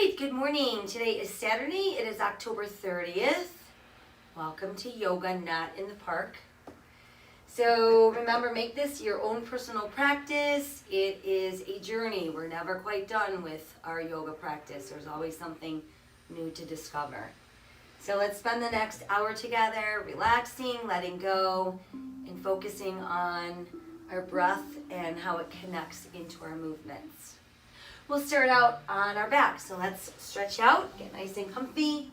right, good morning. Today is Saturday. It is October 30th. Welcome to Yoga Not in the Park. So remember, make this your own personal practice. It is a journey. We're never quite done with our yoga practice. There's always something new to discover. So let's spend the next hour together, relaxing, letting go, and focusing on our breath and how it connects into our movements. We'll start out on our back. So let's stretch out, get nice and comfy.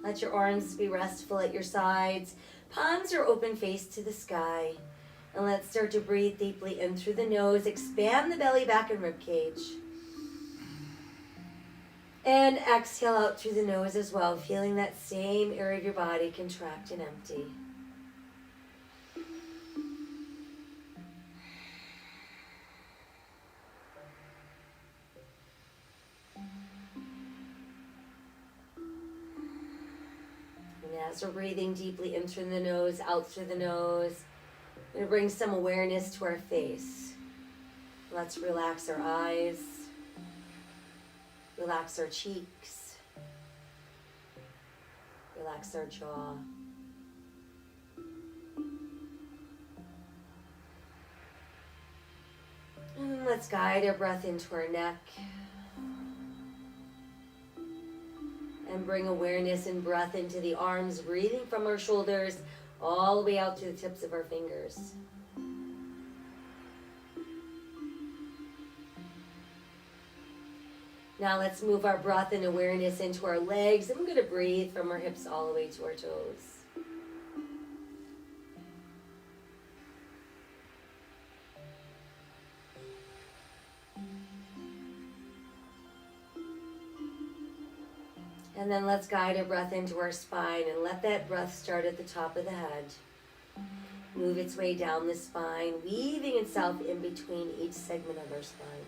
Let your arms be restful at your sides. Palms are open face to the sky. And let's start to breathe deeply in through the nose. Expand the belly, back, and rib cage. And exhale out through the nose as well, feeling that same area of your body contract and empty. As we're breathing deeply in through the nose, out through the nose, we're going to bring some awareness to our face. Let's relax our eyes, relax our cheeks, relax our jaw. And let's guide our breath into our neck. And bring awareness and breath into the arms, breathing from our shoulders all the way out to the tips of our fingers. Now let's move our breath and awareness into our legs. And we're going to breathe from our hips all the way to our toes. And then let's guide our breath into our spine and let that breath start at the top of the head. Move its way down the spine, weaving itself in between each segment of our spine.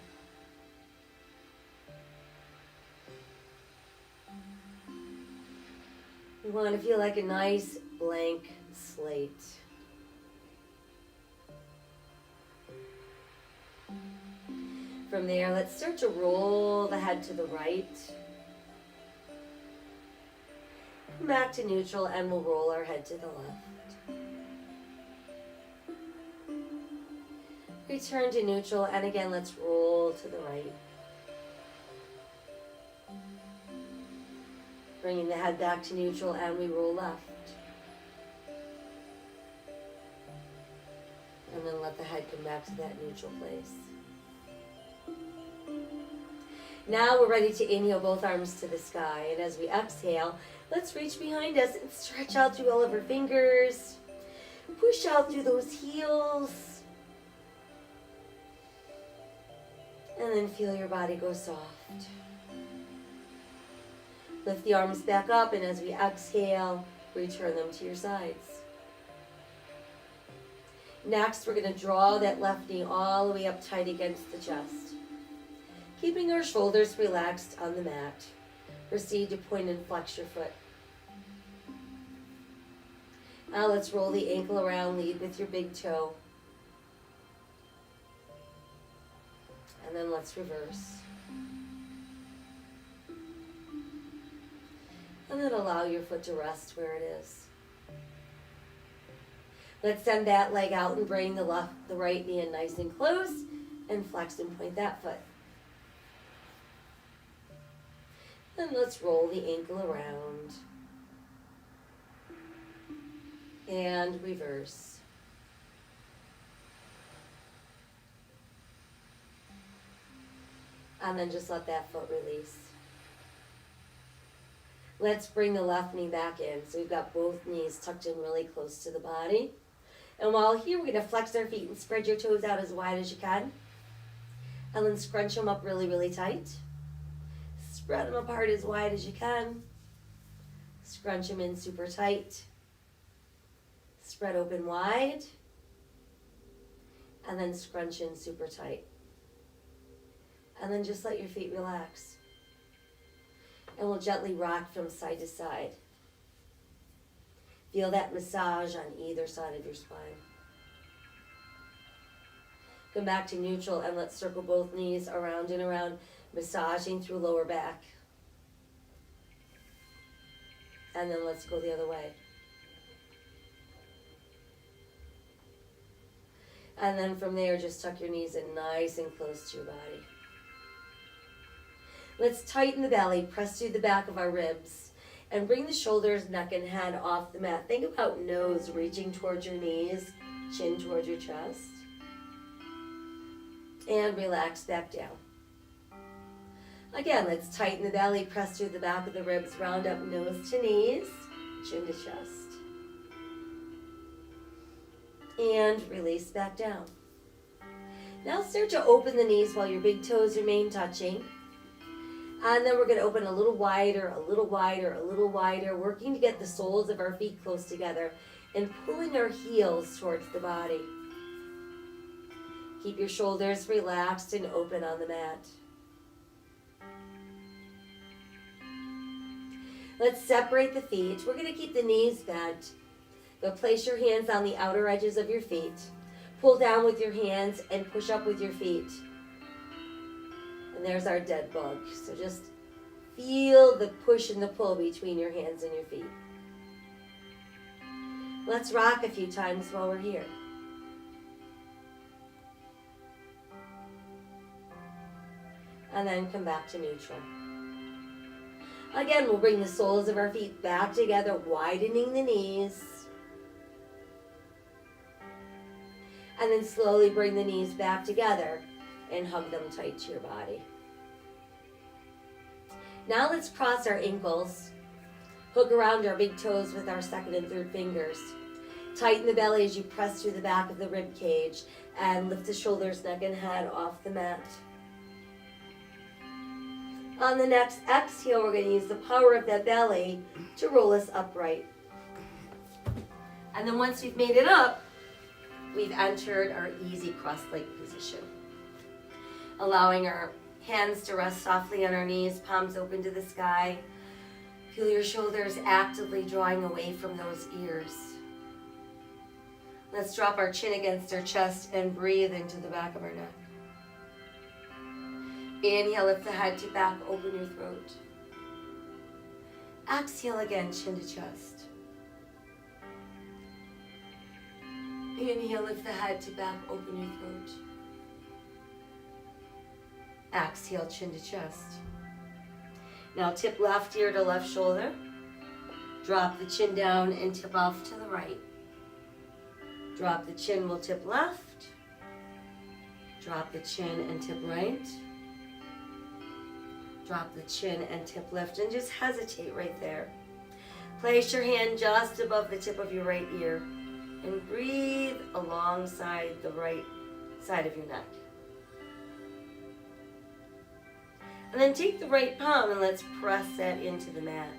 We want to feel like a nice blank slate. From there, let's start to roll the head to the right. Back to neutral, and we'll roll our head to the left. Return to neutral, and again let's roll to the right. Bringing the head back to neutral, and we roll left. And then let the head come back to that neutral place. Now we're ready to inhale both arms to the sky, and as we exhale, let's reach behind us and stretch out through all of our fingers. Push out through those heels. And then feel your body go soft. Lift the arms back up, and as we exhale, return them to your sides. Next, we're going to draw that left knee all the way up tight against the chest. Keeping our shoulders relaxed on the mat. Proceed to point and flex your foot. Now let's roll the ankle around, lead with your big toe. And then let's reverse. And then allow your foot to rest where it is. Let's send that leg out and bring the right knee in nice and close and flex and point that foot. Then let's roll the ankle around and reverse. And then just let that foot release. Let's bring the left knee back in. So we've got both knees tucked in really close to the body. And while here, we're going to flex our feet and spread your toes out as wide as you can. And then scrunch them up really, really tight. Spread them apart as wide as you can. Scrunch them in super tight. Spread open wide. And then scrunch in super tight. And then just let your feet relax. And we'll gently rock from side to side. Feel that massage on either side of your spine. Come back to neutral, and let's circle both knees around and around. Massaging through lower back. And then let's go the other way. And then from there, just tuck your knees in nice and close to your body. Let's tighten the belly, press through the back of our ribs, and bring the shoulders, neck, and head off the mat. Think about nose reaching towards your knees, chin towards your chest. And relax back down. Again, let's tighten the belly, press through the back of the ribs, round up nose to knees, chin to chest. And release back down. Now start to open the knees while your big toes remain touching. And then we're going to open a little wider, a little wider, a little wider, working to get the soles of our feet close together and pulling our heels towards the body. Keep your shoulders relaxed and open on the mat. Let's separate the feet. We're going to keep the knees bent, but place your hands on the outer edges of your feet. Pull down with your hands and push up with your feet. And there's our dead bug. So just feel the push and the pull between your hands and your feet. Let's rock a few times while we're here. And then come back to neutral. Again, we'll bring the soles of our feet back together, widening the knees. And then slowly bring the knees back together and hug them tight to your body. Now let's cross our ankles. Hook around our big toes with our second and third fingers. Tighten the belly as you press through the back of the rib cage and lift the shoulders, neck, and head off the mat. On the next exhale, we're going to use the power of that belly to roll us upright. And then once we've made it up, we've entered our easy cross-leg position. Allowing our hands to rest softly on our knees, palms open to the sky. Feel your shoulders actively drawing away from those ears. Let's drop our chin against our chest and breathe into the back of our neck. Inhale, lift the head to back, open your throat. Exhale again, chin to chest. Inhale, lift the head to back, open your throat. Exhale, chin to chest. Now tip left ear to left shoulder. Drop the chin down and tip off to the right. Drop the chin, we'll tip left. Drop the chin and tip right. Drop the chin and tip left, and just hesitate right there. Place your hand just above the tip of your right ear and breathe alongside the right side of your neck. And then take the right palm and let's press that into the mat.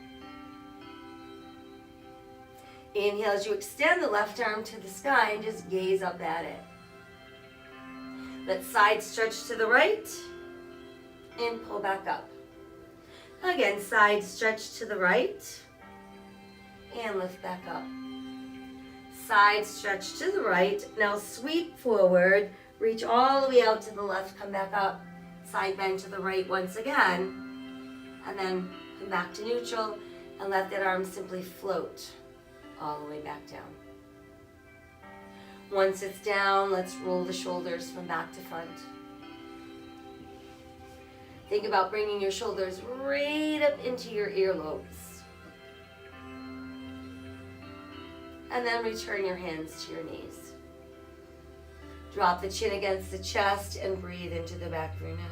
Inhale as you extend the left arm to the sky and just gaze up at it. Let's side stretch to the right and pull back up. Again, side stretch to the right and lift back up. Side stretch to the right. Now sweep forward, reach all the way out to the left, come back up. Side bend to the right once again, and then come back to neutral and let that arm simply float all the way back down. Once it's down, let's roll the shoulders from back to front. Think about bringing your shoulders right up into your earlobes. And then return your hands to your knees. Drop the chin against the chest and breathe into the back of your neck.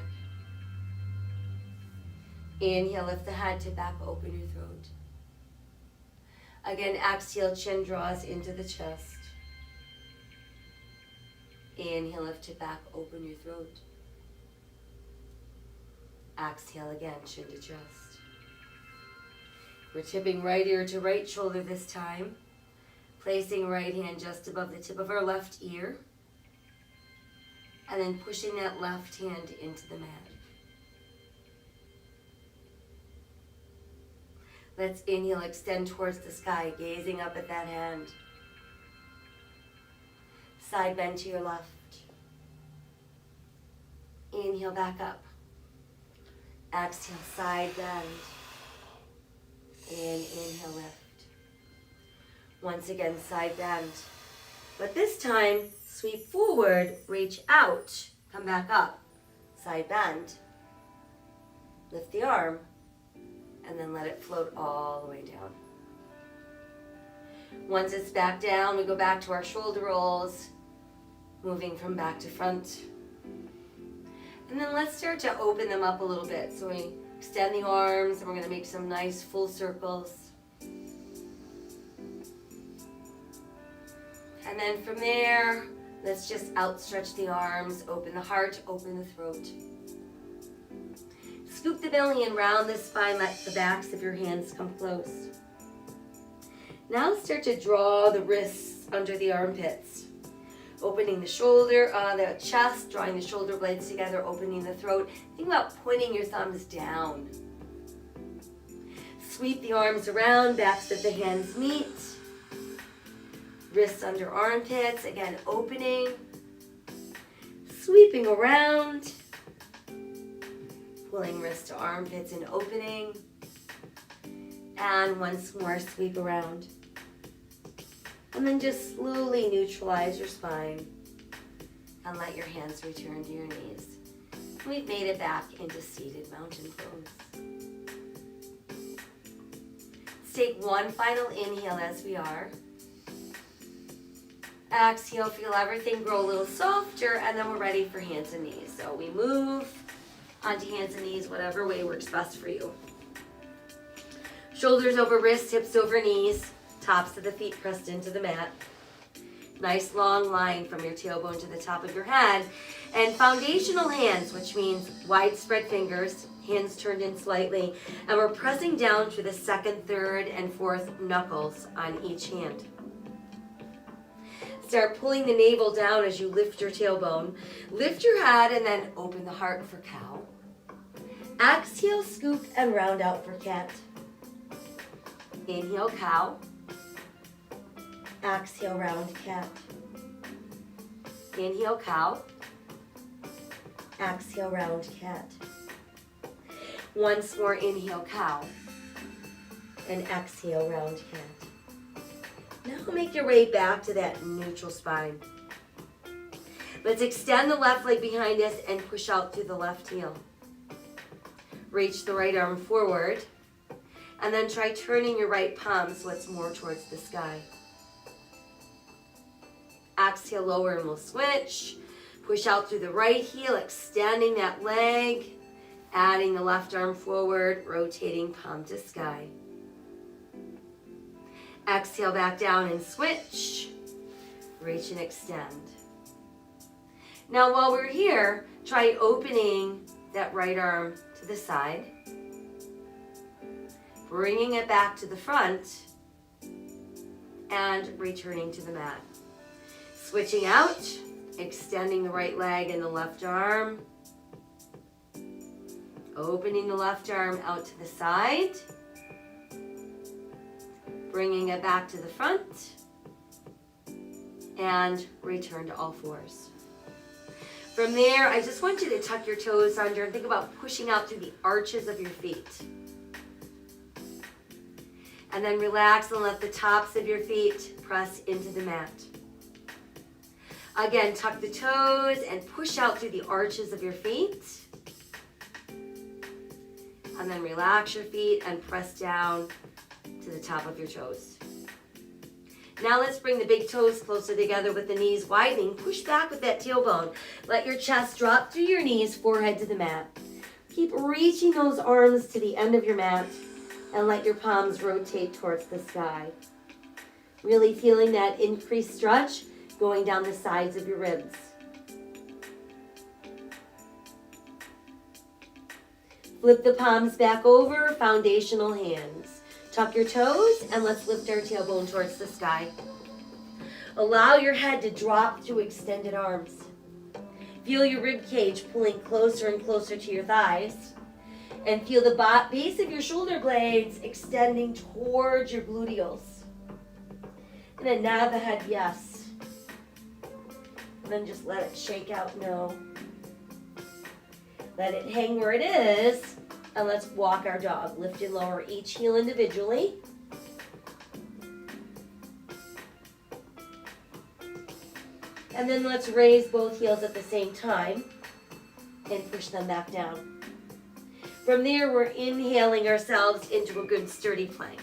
Inhale, lift the head to back, open your throat. Again, exhale, chin draws into the chest. Inhale, lift to back, open your throat. Exhale again, chin to chest. We're tipping right ear to right shoulder this time. Placing right hand just above the tip of our left ear. And then pushing that left hand into the mat. Let's inhale, extend towards the sky, gazing up at that hand. Side bend to your left. Inhale, back up. Exhale, side bend. Inhale, lift. Once again, side bend. But this time, sweep forward, reach out, come back up. Side bend. Lift the arm, and then let it float all the way down. Once it's back down, we go back to our shoulder rolls, moving from back to front. And then let's start to open them up a little bit. So we extend the arms, and we're going to make some nice full circles. And then from there, let's just outstretch the arms, open the heart, open the throat. Scoop the belly and round the spine, let the backs of your hands come close. Now start to draw the wrists under the armpits. Opening the shoulder, the chest, drawing the shoulder blades together, opening the throat. Think about pointing your thumbs down. Sweep the arms around, backs of the hands meet. Wrists under armpits, again opening. Sweeping around. Pulling wrists to armpits and opening. And once more, sweep around. And then just slowly neutralize your spine and let your hands return to your knees. We've made it back into seated mountain pose. Let's take one final inhale as we are. Exhale, feel everything grow a little softer, and then we're ready for hands and knees. So we move onto hands and knees, whatever way works best for you. Shoulders over wrists, hips over knees. Tops of the feet pressed into the mat. Nice long line from your tailbone to the top of your head. And foundational hands, which means widespread fingers, hands turned in slightly. And we're pressing down to the second, third, and fourth knuckles on each hand. Start pulling the navel down as you lift your tailbone. Lift your head and then open the heart for cow. Exhale, scoop, and round out for cat. Inhale, cow. Exhale, round cat. Inhale, cow. Exhale, round cat. Once more, inhale, cow. And exhale, round cat. Now make your way back to that neutral spine. Let's extend the left leg behind us and push out through the left heel. Reach the right arm forward. And then try turning your right palm so it's more towards the sky. Exhale, lower, and we'll switch. Push out through the right heel, extending that leg. Adding the left arm forward, rotating palm to sky. Exhale, back down and switch. Reach and extend. Now while we're here, try opening that right arm to the side. Bringing it back to the front. And returning to the mat. Switching out, extending the right leg and the left arm. Opening the left arm out to the side. Bringing it back to the front. And return to all fours. From there, I just want you to tuck your toes under and think about pushing out through the arches of your feet. And then relax and let the tops of your feet press into the mat. Again, tuck the toes and push out through the arches of your feet. And then relax your feet and press down to the top of your toes. Now let's bring the big toes closer together with the knees widening. Push back with that tailbone. Let your chest drop through your knees, forehead to the mat. Keep reaching those arms to the end of your mat and let your palms rotate towards the sky. Really feeling that increased stretch going down the sides of your ribs. Flip the palms back over, foundational hands. Tuck your toes and let's lift our tailbone towards the sky. Allow your head to drop through extended arms. Feel your rib cage pulling closer and closer to your thighs. And feel the base of your shoulder blades extending towards your gluteals. And then nod the head yes. And then just let it shake out no. Let it hang where it is. And let's walk our dog. Lift and lower each heel individually. And then let's raise both heels at the same time and push them back down. From there, we're inhaling ourselves into a good sturdy plank.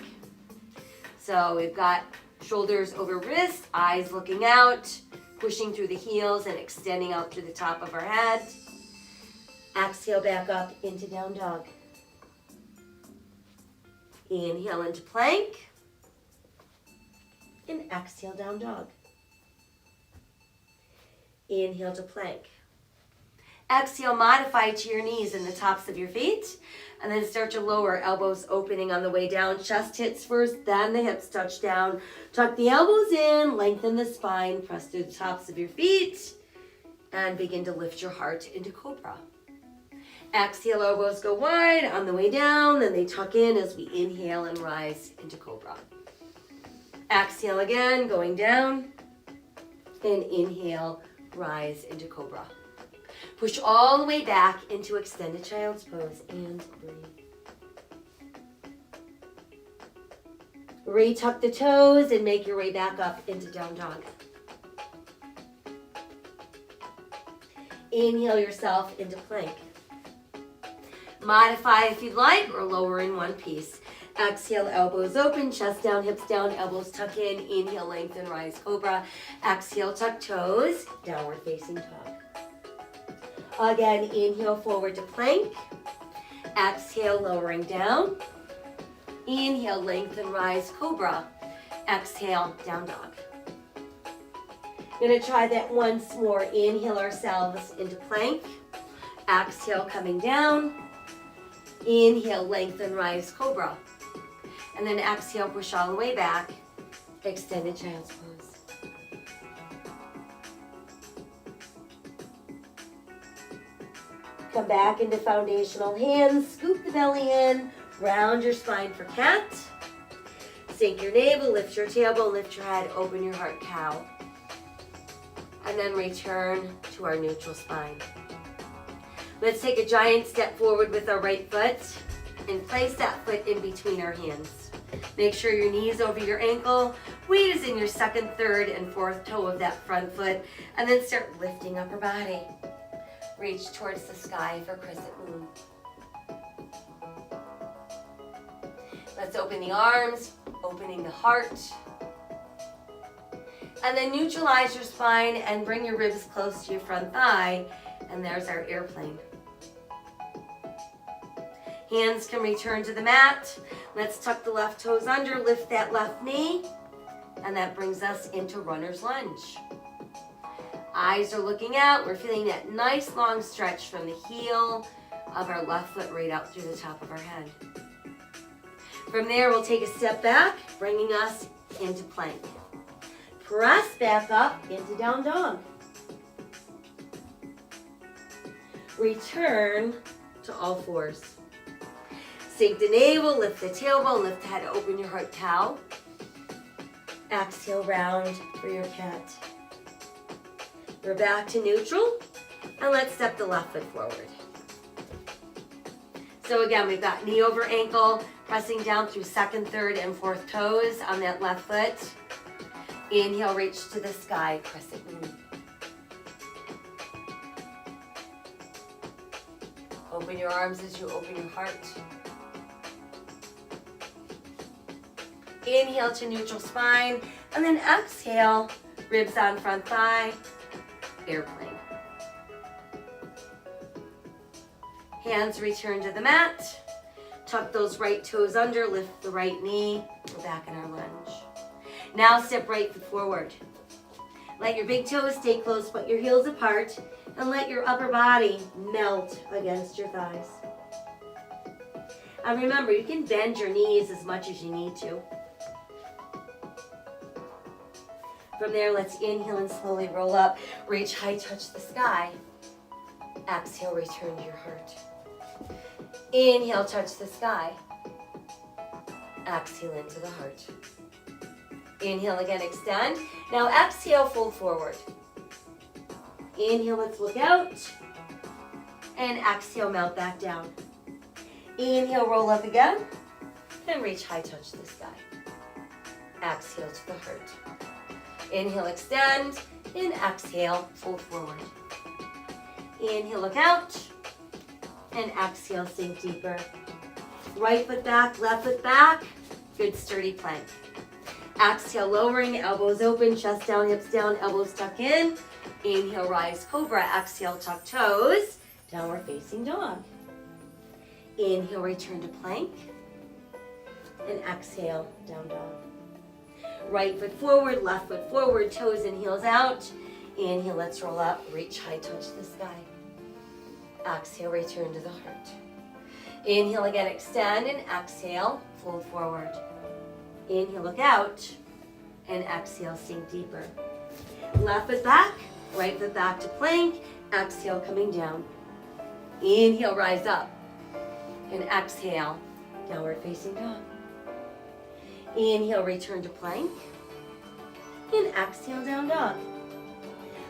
So we've got shoulders over wrist, eyes looking out, pushing through the heels and extending out through the top of our head. Exhale back up into down dog. Inhale into plank. And exhale down dog. Inhale to plank. Exhale, modify to your knees and the tops of your feet. And then start to lower, elbows opening on the way down. Chest hits first, then the hips touch down. Tuck the elbows in, lengthen the spine, press through the tops of your feet. And begin to lift your heart into cobra. Exhale, elbows go wide on the way down. Then they tuck in as we inhale and rise into cobra. Exhale again, going down. And inhale, rise into cobra. Push all the way back into extended child's pose and breathe. Retuck the toes and make your way back up into down dog. Inhale yourself into plank. Modify if you'd like or lower in one piece. Exhale, elbows open, chest down, hips down, elbows tuck in. Inhale, lengthen, rise, cobra. Exhale, tuck toes, downward facing dog. Again, inhale forward to plank. Exhale, lowering down. Inhale, lengthen, rise, cobra. Exhale, down dog. Gonna try that once more. Inhale ourselves into plank. Exhale, coming down. Inhale, lengthen, rise, cobra. And then exhale, push all the way back. Extended child's pose. Come back into foundational hands. Scoop the belly in. Round your spine for cat. Sink your navel, lift your tailbone, lift your head, open your heart, cow. And then return to our neutral spine. Let's take a giant step forward with our right foot and place that foot in between our hands. Make sure your knee's over your ankle. Weight is in your second, third, and fourth toe of that front foot. And then start lifting up our body. Reach towards the sky for crescent moon. Let's open the arms, opening the heart. And then neutralize your spine and bring your ribs close to your front thigh. And there's our airplane. Hands can return to the mat. Let's tuck the left toes under, lift that left knee. And that brings us into runner's lunge. Eyes are looking out. We're feeling that nice long stretch from the heel of our left foot right out through the top of our head. From there, we'll take a step back, bringing us into plank. Press back up into down dog. Return to all fours. Sink the navel, lift the tailbone, lift the head, open your heart, cow. Exhale, round for your cat. We're back to neutral, and let's step the left foot forward. So again, we've got knee over ankle, pressing down through second, third, and fourth toes on that left foot. Inhale, reach to the sky, crescent moon. Open your arms as you open your heart. Inhale to neutral spine, and then exhale, ribs on front thigh, airplane. Hands return to the mat. Tuck those right toes under, lift the right knee. We're back in our lunge. Now step right foot forward. Let your big toes stay close, put your heels apart, and let your upper body melt against your thighs. And remember, you can bend your knees as much as you need to. From there, let's inhale and slowly roll up. Reach high, touch the sky. Exhale, return to your heart. Inhale, touch the sky. Exhale into the heart. Inhale again, extend. Now exhale, fold forward. Inhale, let's look out. And exhale, melt back down. Inhale, roll up again. And reach high, touch the sky. Exhale to the heart. Inhale, extend. And exhale, fold forward. Inhale, look out. And exhale, sink deeper. Right foot back, left foot back. Good sturdy plank. Exhale, lowering, elbows open, chest down, hips down, elbows tuck in. Inhale, rise, cobra. Exhale, tuck toes. Downward facing dog. Inhale, return to plank. And exhale, down dog. Right foot forward, left foot forward, toes and heels out. Inhale, let's roll up, reach high, touch the sky. Exhale, return to the heart. Inhale again, extend, and exhale, fold forward. Inhale, look out, and exhale, sink deeper. Left foot back, right foot back to plank. Exhale, coming down. Inhale, rise up, and exhale, downward facing dog. Inhale, return to plank, and exhale, down dog.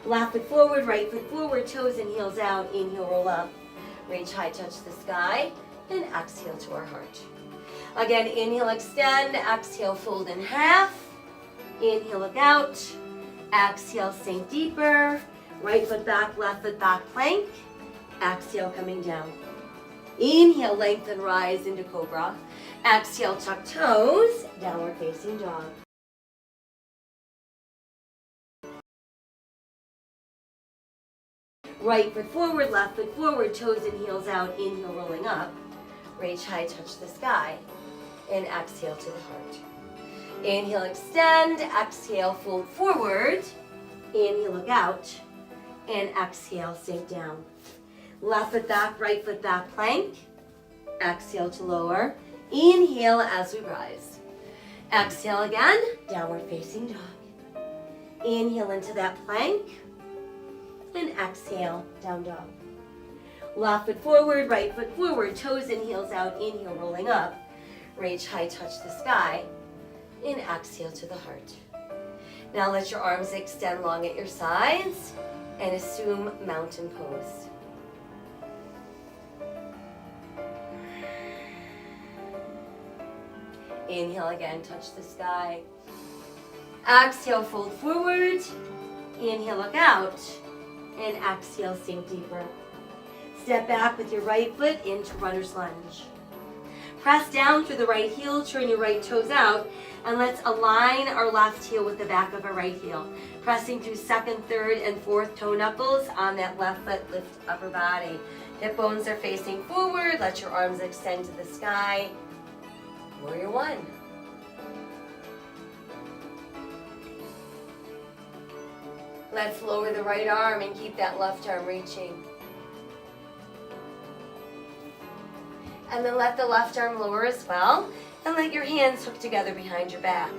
Left foot forward, right foot forward, toes and heels out. Inhale, roll up, reach high, touch the sky, and exhale to our heart. Again, inhale, extend, exhale, fold in half. Inhale, look out. Exhale, sink deeper. Right foot back, left foot back, plank. Exhale, coming down. Inhale, lengthen, rise into cobra. Exhale, tuck toes, downward facing dog. Right foot forward, left foot forward, toes and heels out. Inhale, rolling up. Reach high, touch the sky. And exhale to the heart. Inhale, extend. Exhale, fold forward. Inhale, look out. And exhale, sink down. Left foot back, right foot back, plank. Exhale to lower. Inhale as we rise. Exhale again, downward facing dog. Inhale into that plank. And exhale, down dog. Left foot forward, right foot forward, toes and heels out. Inhale, rolling up. Reach high, touch the sky. And exhale to the heart. Now let your arms extend long at your sides and assume mountain pose. Inhale again, touch the sky. Exhale, fold forward. Inhale, look out. And exhale, sink deeper. Step back with your right foot into runner's lunge. Press down through the right heel, turn your right toes out, and let's align our left heel with the back of our right heel. Pressing through second, third, and fourth toe knuckles on that left foot, lift upper body. Hip bones are facing forward, let your arms extend to the sky. Warrior one. Let's lower the right arm and keep that left arm reaching. And then let the left arm lower as well. And let your hands hook together behind your back.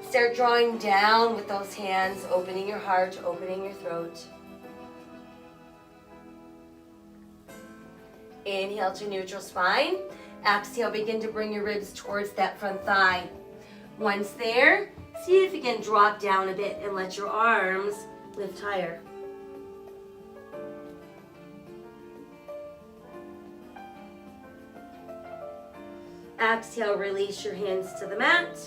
Start drawing down with those hands, opening your heart, opening your throat. Inhale to neutral spine. Exhale, begin to bring your ribs towards that front thigh. Once there, see if you can drop down a bit and let your arms lift higher. Exhale, release your hands to the mat.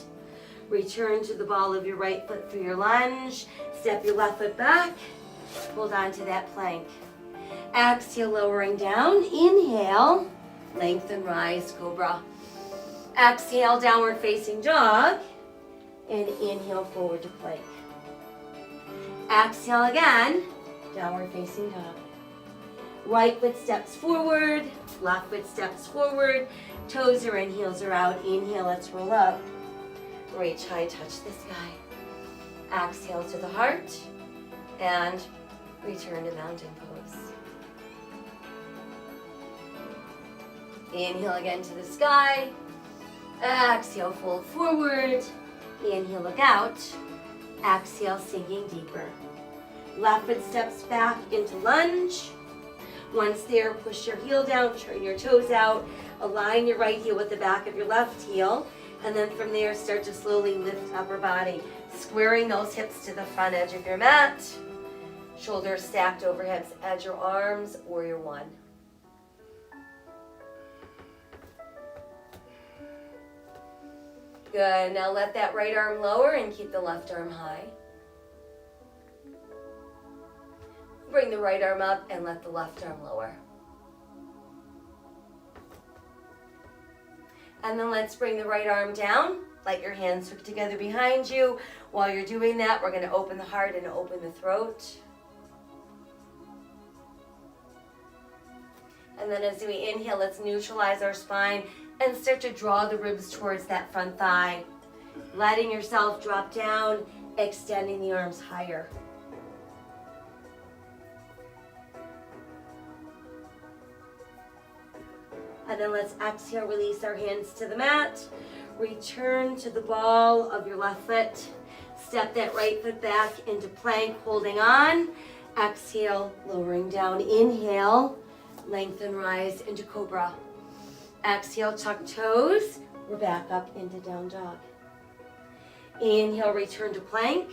Return to the ball of your right foot for your lunge. Step your left foot back. Hold on to that plank. Exhale, lowering down. Inhale, lengthen, rise, cobra. Exhale, downward facing dog. And inhale, forward to plank. Exhale again, downward facing dog. Right foot steps forward, left foot steps forward. Toes are in, heels are out. Inhale, let's roll up. Reach high, touch the sky. Exhale to the heart. And return to mountain pose. Inhale again to the sky. Exhale, fold forward. Inhale, look out. Exhale, sinking deeper. Left foot steps back into lunge. Once there, push your heel down, turn your toes out. Align your right heel with the back of your left heel. And then from there, start to slowly lift upper body. Squaring those hips to the front edge of your mat. Shoulders stacked over hips, edge your arms, warrior one. Good. Now let that right arm lower and keep the left arm high. Bring the right arm up and let the left arm lower. And then let's bring the right arm down. Let your hands hook together behind you. While you're doing that, we're going to open the heart and open the throat. And then as we inhale, let's neutralize our spine and start to draw the ribs towards that front thigh. Letting yourself drop down, extending the arms higher. And then let's exhale, release our hands to the mat. Return to the ball of your left foot. Step that right foot back into plank, holding on. Exhale, lowering down. Inhale, lengthen, rise into cobra. Exhale, tuck toes. We're back up into down dog. Inhale, return to plank.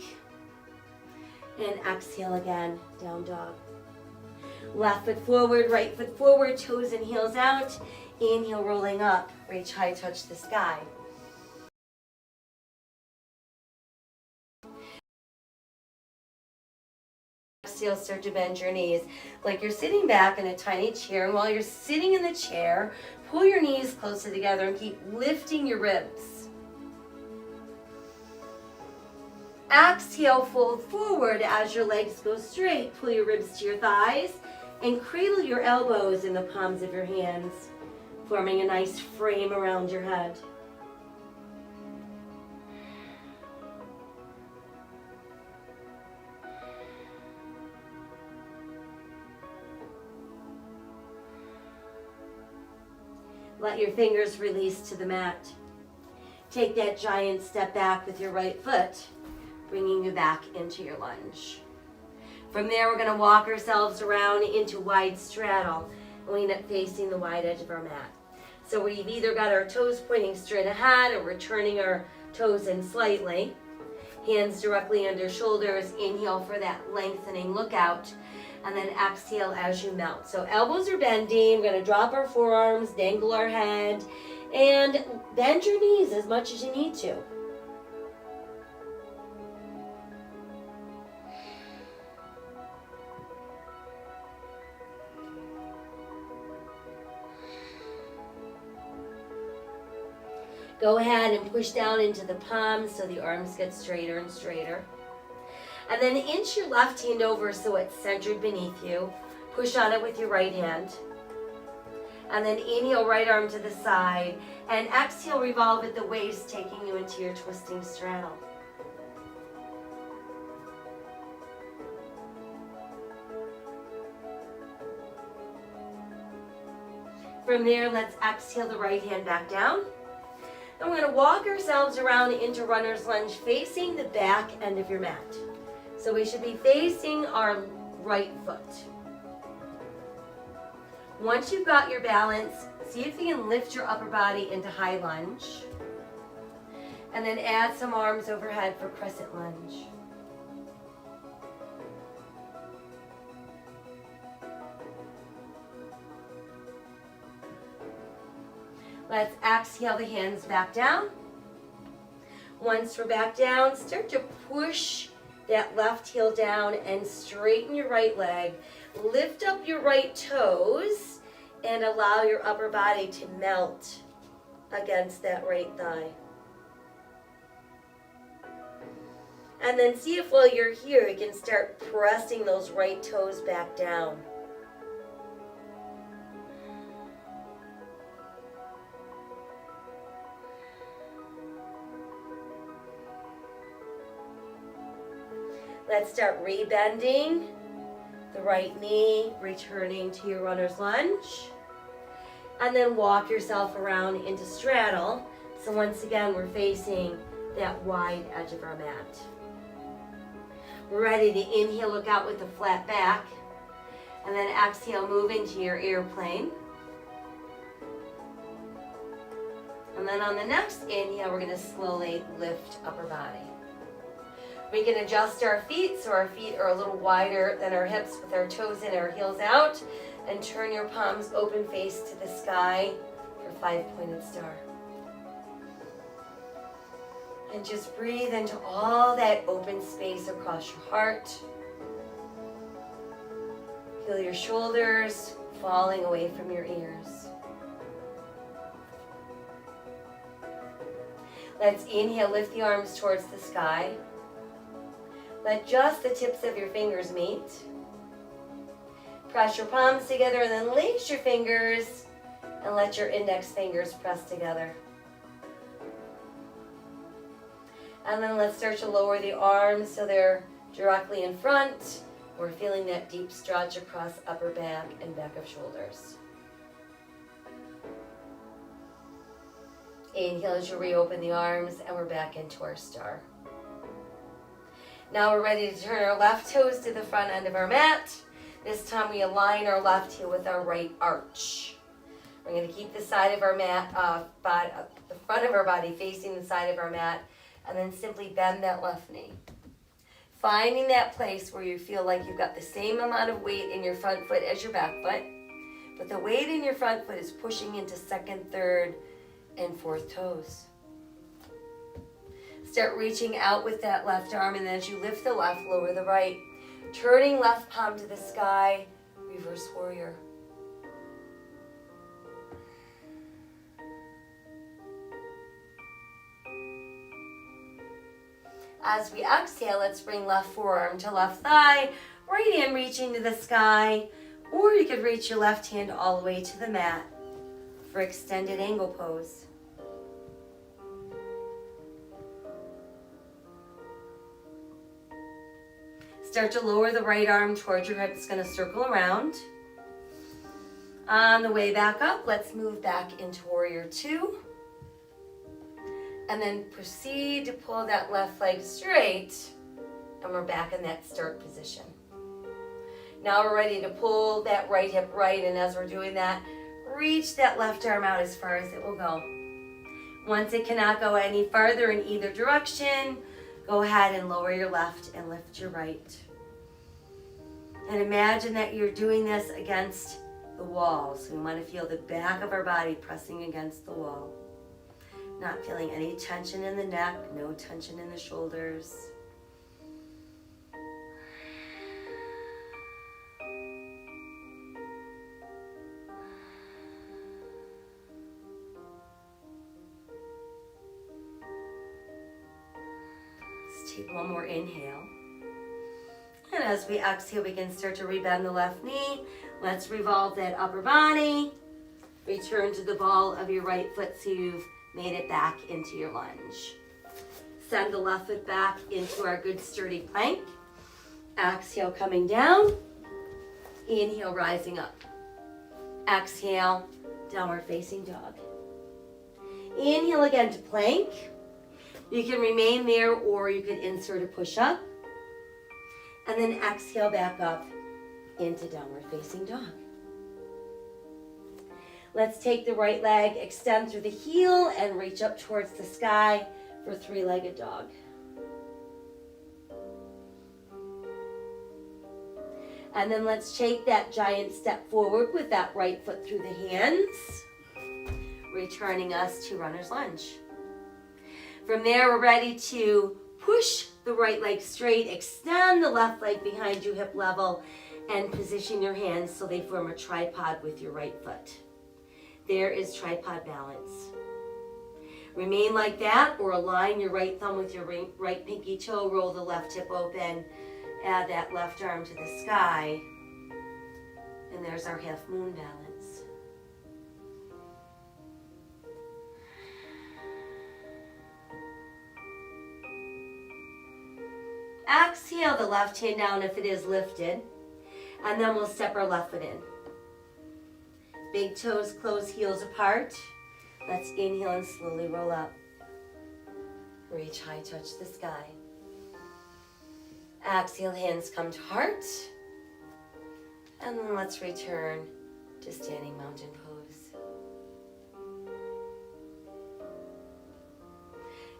And exhale again, down dog. Left foot forward, right foot forward, toes and heels out. Inhale, rolling up, reach high, touch the sky. Exhale, start to bend your knees like you're sitting back in a tiny chair. And while you're sitting in the chair, pull your knees closer together and keep lifting your ribs. Exhale, fold forward as your legs go straight. Pull your ribs to your thighs and cradle your elbows in the palms of your hands, forming a nice frame around your head. Let your fingers release to the mat. Take that giant step back with your right foot, bringing you back into your lunge. From there, we're going to walk ourselves around into wide straddle, and we end up facing the wide edge of our mat. So we've either got our toes pointing straight ahead, or we're turning our toes in slightly. Hands directly under shoulders. Inhale for that lengthening look out, and then exhale as you melt. So elbows are bending. We're going to drop our forearms, dangle our head, and bend your knees as much as you need to. Go ahead and push down into the palms so the arms get straighter and straighter. And then inch your left hand over so it's centered beneath you. Push on it with your right hand. And then inhale, right arm to the side. And exhale, revolve at the waist, taking you into your twisting straddle. From there, let's exhale the right hand back down. And we're going to walk ourselves around into runner's lunge, facing the back end of your mat. So we should be facing our right foot. Once you've got your balance, see if you can lift your upper body into high lunge. And then add some arms overhead for crescent lunge. Let's exhale the hands back down. Once we're back down, start to push that left heel down and straighten your right leg. Lift up your right toes and allow your upper body to melt against that right thigh. And then see if while you're here, you can start pressing those right toes back down. Let's start rebending the right knee, returning to your runner's lunge. And then walk yourself around into straddle. So once again, we're facing that wide edge of our mat. We're ready to inhale, look out with a flat back. And then exhale, move into your airplane. And then on the next inhale, we're going to slowly lift upper body. We can adjust our feet so our feet are a little wider than our hips with our toes in, our heels out. And turn your palms open face to the sky for 5-pointed star. And just breathe into all that open space across your heart. Feel your shoulders falling away from your ears. Let's inhale, lift the arms towards the sky. Let just the tips of your fingers meet. Press your palms together and then lace your fingers and let your index fingers press together. And then let's start to lower the arms so they're directly in front. We're feeling that deep stretch across upper back and back of shoulders. Inhale as you reopen the arms and we're back into our star. Now we're ready to turn our left toes to the front end of our mat. This time we align our left heel with our right arch. We're going to keep the side of our mat, the front of our body facing the side of our mat, and then simply bend that left knee. Finding that place where you feel like you've got the same amount of weight in your front foot as your back foot, but the weight in your front foot is pushing into second, third, and fourth toes. Start reaching out with that left arm, and then as you lift the left, lower the right. Turning left palm to the sky, reverse warrior. As we exhale, let's bring left forearm to left thigh, right hand reaching to the sky, or you could reach your left hand all the way to the mat for extended angle pose. Start to lower the right arm towards your hip. It's going to circle around. On the way back up, let's move back into Warrior Two. And then proceed to pull that left leg straight. And we're back in that start position. Now we're ready to pull that right hip right. And as we're doing that, reach that left arm out as far as it will go. Once it cannot go any farther in either direction, go ahead and lower your left and lift your right. And imagine that you're doing this against the wall. So we want to feel the back of our body pressing against the wall. Not feeling any tension in the neck, no tension in the shoulders. Let's take one more inhale. And as we exhale, we can start to rebend the left knee. Let's revolve that upper body. Return to the ball of your right foot so you've made it back into your lunge. Send the left foot back into our good sturdy plank. Exhale, coming down. Inhale, rising up. Exhale, downward facing dog. Inhale again to plank. You can remain there or you can insert a push-up. And then exhale back up into downward facing dog. Let's take the right leg, extend through the heel, and reach up towards the sky for three-legged dog. And then let's take that giant step forward with that right foot through the hands, returning us to runner's lunge. From there, we're ready to push the right leg straight, extend the left leg behind you hip level, and position your hands so they form a tripod with your right foot. There is tripod balance. Remain like that or align your right thumb with your right pinky toe, roll the left hip open, add that left arm to the sky, and there's our half moon balance. Exhale the left hand down if it is lifted, and then we'll step our left foot in. Big toes close, heels apart. Let's inhale and slowly roll up. Reach high, touch the sky. Exhale, hands come to heart. And then let's return to standing mountain pose.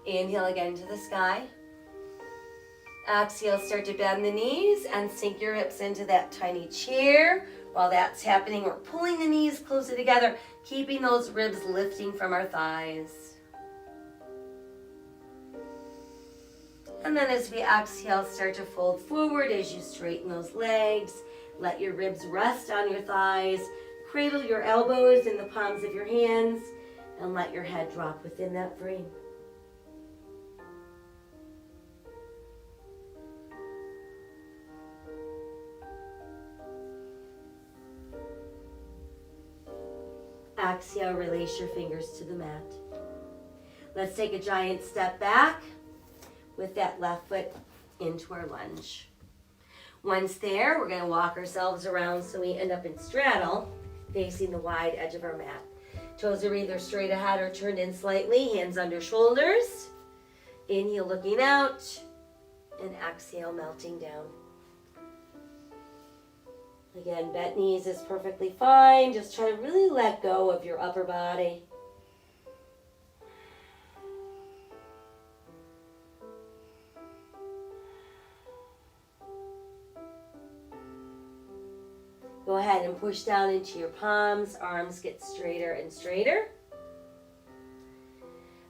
Inhale again to the sky. Exhale, start to bend the knees and sink your hips into that tiny chair. While that's happening, we're pulling the knees closer together, keeping those ribs lifting from our thighs. And then as we exhale, start to fold forward as you straighten those legs. Let your ribs rest on your thighs. Cradle your elbows in the palms of your hands and let your head drop within that frame. Exhale, release your fingers to the mat. Let's take a giant step back with that left foot into our lunge. Once there, we're going to walk ourselves around so we end up in straddle, facing the wide edge of our mat. Toes are either straight ahead or turned in slightly, hands under shoulders. Inhale, looking out, and exhale, melting down. Again, bent knees is perfectly fine. Just try to really let go of your upper body. Go ahead and push down into your palms. Arms get straighter and straighter.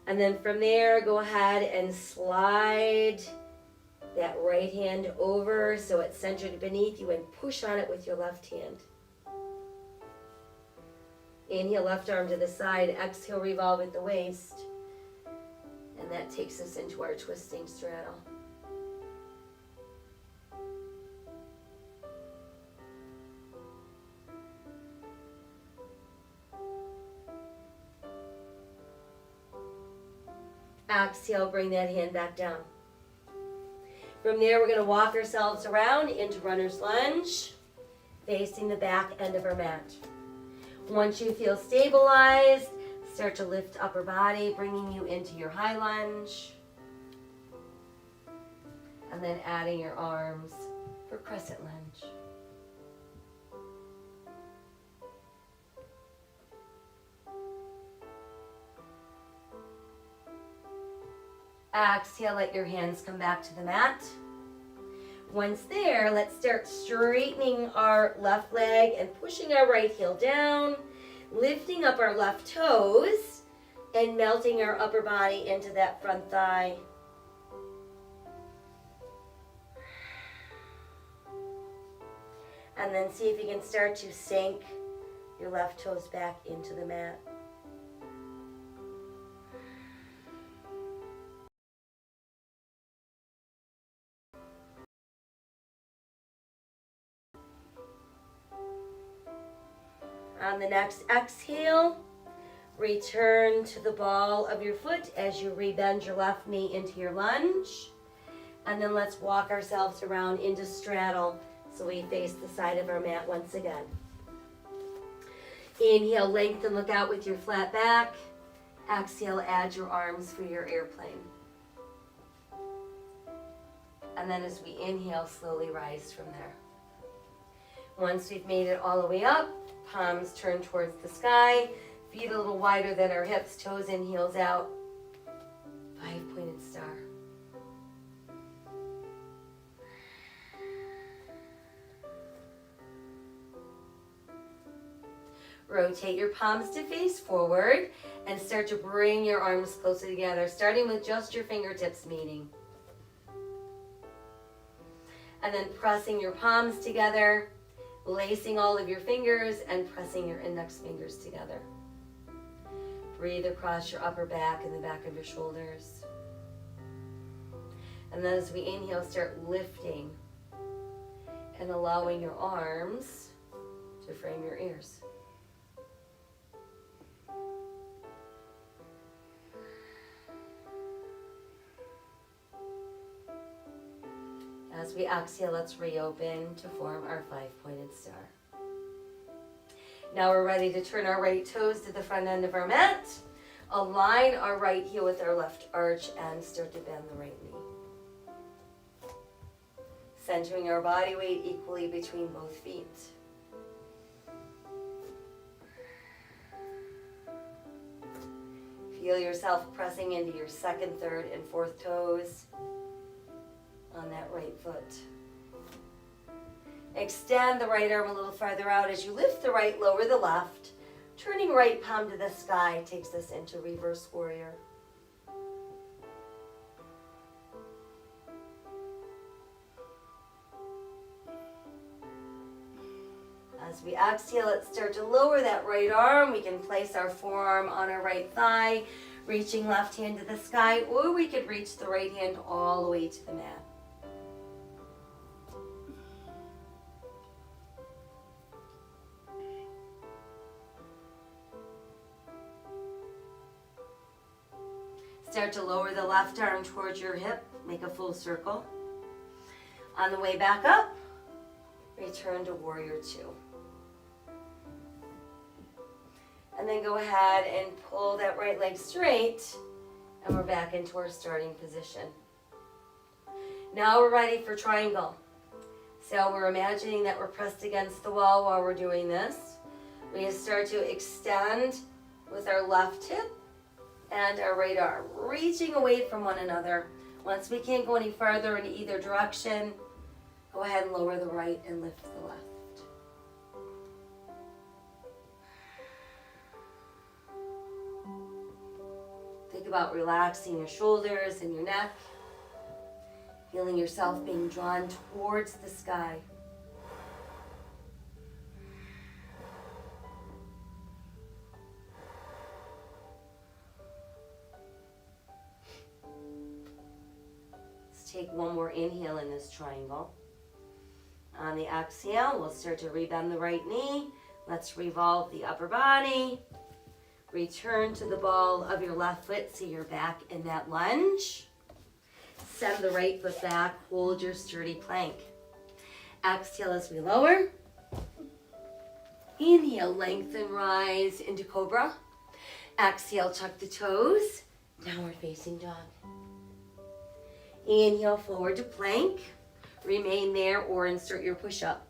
And then from there, go ahead and slide that right hand over so it's centered beneath you and push on it with your left hand. Inhale, left arm to the side. Exhale, revolve at the waist. And that takes us into our twisting straddle. Exhale, bring that hand back down. From there, we're going to walk ourselves around into runner's lunge, facing the back end of our mat. Once you feel stabilized, start to lift upper body, bringing you into your high lunge. And then adding your arms for crescent lunge. Exhale, let your hands come back to the mat. Once there, let's start straightening our left leg and pushing our right heel down, lifting up our left toes, and melting our upper body into that front thigh. And then see if you can start to sink your left toes back into the mat. On the next exhale, return to the ball of your foot as you rebend your left knee into your lunge. And then let's walk ourselves around into straddle so we face the side of our mat once again. Inhale, lengthen, look out with your flat back. Exhale, add your arms for your airplane. And then as we inhale, slowly rise from there. Once we've made it all the way up, palms turn towards the sky, feet a little wider than our hips, toes in, heels out. 5-pointed star. Rotate your palms to face forward and start to bring your arms closer together, starting with just your fingertips meeting. And then pressing your palms together, lacing all of your fingers and pressing your index fingers together. Breathe across your upper back and the back of your shoulders. And then as we inhale, start lifting and allowing your arms to frame your ears. As we exhale, let's reopen to form our 5-pointed star. Now we're ready to turn our right toes to the front end of our mat, align our right heel with our left arch, and start to bend the right knee. Centering our body weight equally between both feet. Feel yourself pressing into your second, third, and fourth toes on that right foot. Extend the right arm a little farther out as you lift the right, lower the left. Turning right palm to the sky takes us into reverse warrior. As we exhale, let's start to lower that right arm. We can place our forearm on our right thigh, reaching left hand to the sky, or we could reach the right hand all the way to the mat. Start to lower the left arm towards your hip, make a full circle. On the way back up, return to warrior two. And then go ahead and pull that right leg straight, and we're back into our starting position. Now we're ready for triangle. So we're imagining that we're pressed against the wall while we're doing this. We start to extend with our left hip and our right arm, reaching away from one another. Once we can't go any farther in either direction, go ahead and lower the right and lift the left. Think about relaxing your shoulders and your neck, feeling yourself being drawn towards the sky. Let's take one more inhale in this triangle. On the exhale, we'll start to rebend the right knee. Let's revolve the upper body. Return to the ball of your left foot so you're back in that lunge. Send the right foot back, hold your sturdy plank. Exhale as we lower. Inhale, lengthen, rise into cobra. Exhale, tuck the toes, downward facing dog. Inhale, forward to plank. Remain there or insert your push-up.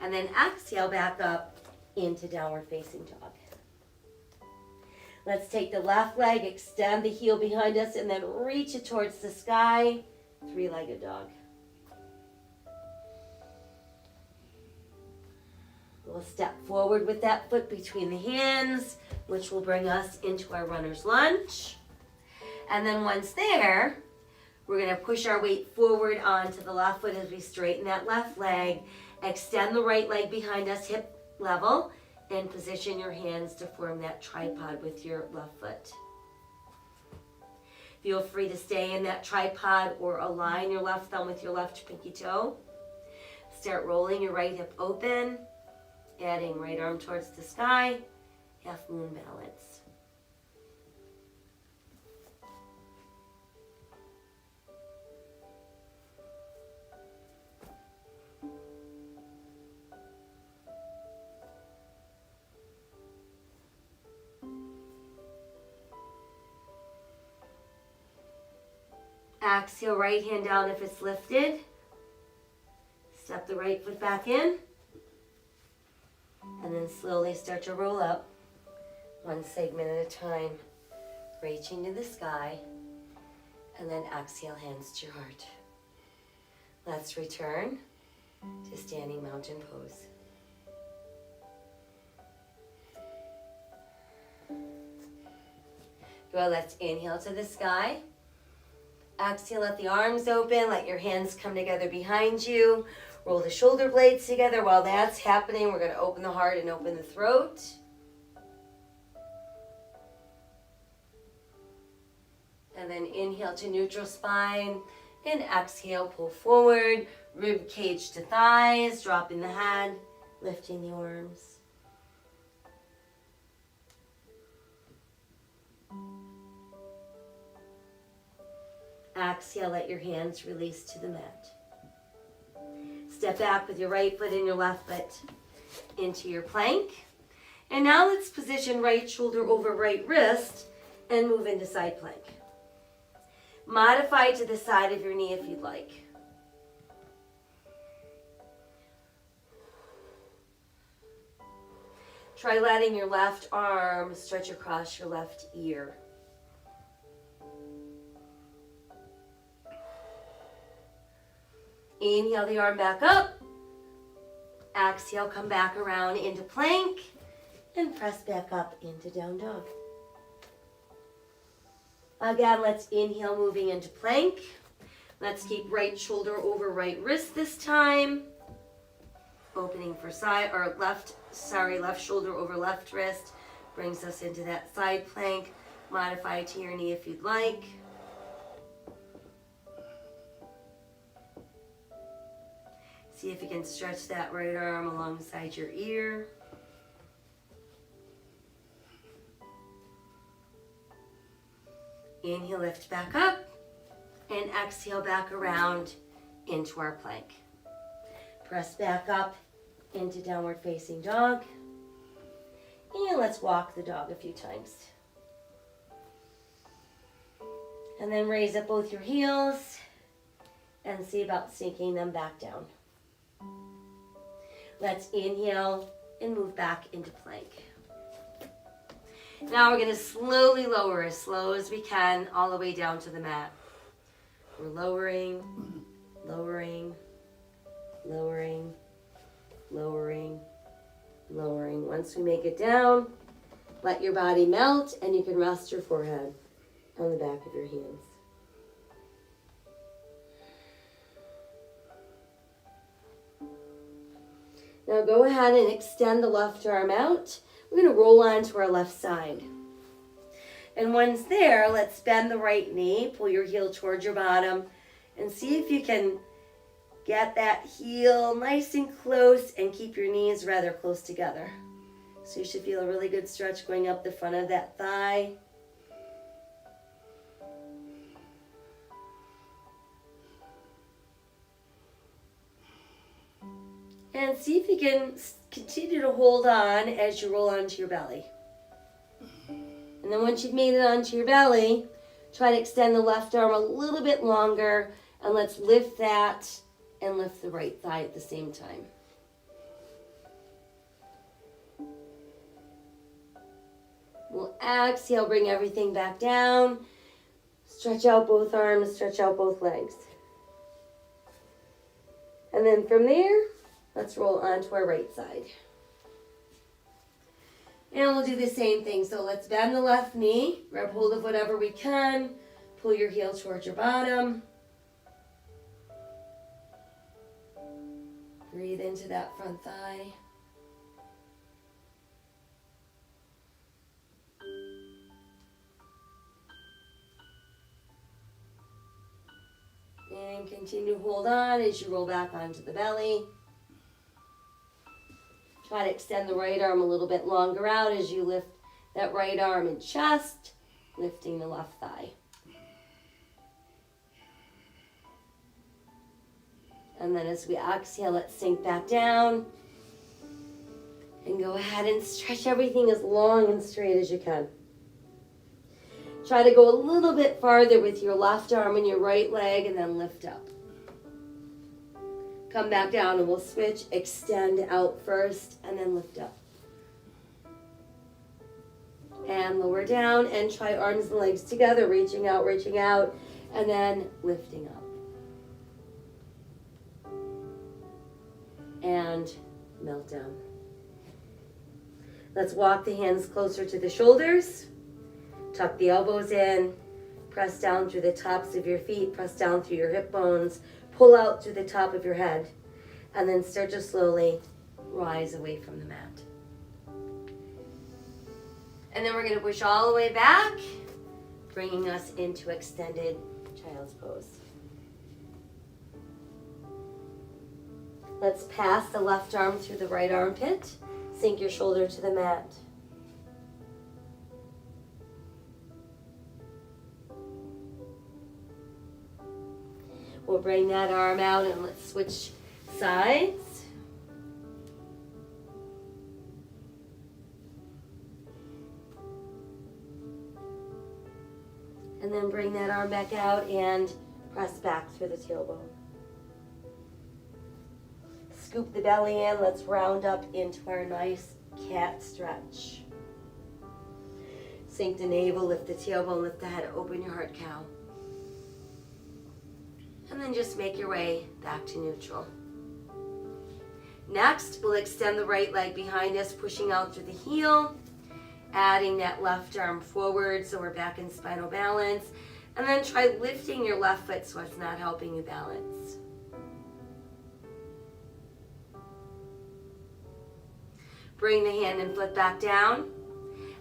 And then exhale back up into downward facing dog. Let's take the left leg, extend the heel behind us, and then reach it towards the sky. Three-legged dog. We'll step forward with that foot between the hands, which will bring us into our runner's lunge. And then once there, we're going to push our weight forward onto the left foot as we straighten that left leg. Extend the right leg behind us, hip level, and position your hands to form that tripod with your left foot. Feel free to stay in that tripod or align your left thumb with your left pinky toe. Start rolling your right hip open, adding right arm towards the sky, half moon balance. Exhale, right hand down if it's lifted. Step the right foot back in. And then slowly start to roll up, one segment at a time, reaching to the sky. And then exhale, hands to your heart. Let's return to standing mountain pose. Good, let's inhale to the sky. Exhale, let the arms open, let your hands come together behind you. Roll the shoulder blades together. While that's happening, we're going to open the heart and open the throat. And then inhale to neutral spine. And exhale, pull forward, rib cage to thighs, dropping the head, lifting the arms. Exhale, let your hands release to the mat. Step back with your right foot and your left foot into your plank. And now let's position right shoulder over right wrist and move into side plank. Modify to the side of your knee if you'd like. Try letting your left arm stretch across your left ear. Inhale the arm back up. Exhale, come back around into plank and press back up into down dog. Again, let's inhale moving into plank. Let's keep right shoulder over right wrist this time. opening for side or left shoulder over left wrist. Brings us into that side plank. Modify to your knee if you'd like. See if you can stretch that right arm alongside your ear. Inhale, lift back up, and exhale back around into our plank. Press back up into downward facing dog. And let's walk the dog a few times. And then raise up both your heels and see about sinking them back down. Let's inhale and move back into plank. Now we're going to slowly lower as slow as we can all the way down to the mat. We're lowering, lowering, lowering, lowering, lowering. Once we make it down, let your body melt and you can rest your forehead on the back of your hands. Now go ahead and extend the left arm out. We're going to roll onto our left side. And once there, let's bend the right knee, pull your heel towards your bottom, and see if you can get that heel nice and close and keep your knees rather close together. So you should feel a really good stretch going up the front of that thigh. And see if you can continue to hold on as you roll onto your belly. And then once you've made it onto your belly, try to extend the left arm a little bit longer, and let's lift that and lift the right thigh at the same time. We'll exhale, bring everything back down. Stretch out both arms, stretch out both legs. And then from there, let's roll onto our right side. And we'll do the same thing. So let's bend the left knee, grab hold of whatever we can, pull your heel towards your bottom. Breathe into that front thigh. And continue to hold on as you roll back onto the belly. Try to extend the right arm a little bit longer out as you lift that right arm and chest, lifting the left thigh. And then as we exhale, let's sink back down. And go ahead and stretch everything as long and straight as you can. Try to go a little bit farther with your left arm and your right leg, and then lift up. Come back down and we'll switch, extend out first and then lift up. And lower down and try arms and legs together, reaching out, and then lifting up. And melt down. Let's walk the hands closer to the shoulders. Tuck the elbows in. Press down through the tops of your feet. Press down through your hip bones. Pull out through the top of your head, and then start to slowly rise away from the mat. And then we're going to push all the way back, bringing us into extended child's pose. Let's pass the left arm through the right armpit. Sink your shoulder to the mat. We'll bring that arm out and let's switch sides. And then bring that arm back out and press back through the tailbone. Scoop the belly in. Let's round up into our nice cat stretch. Sink the navel, lift the tailbone, lift the head, open your heart cow. And then just make your way back to neutral. Next, we'll extend the right leg behind us, pushing out through the heel, adding that left arm forward so we're back in spinal balance. And then try lifting your left foot so it's not helping you balance. Bring the hand and foot back down.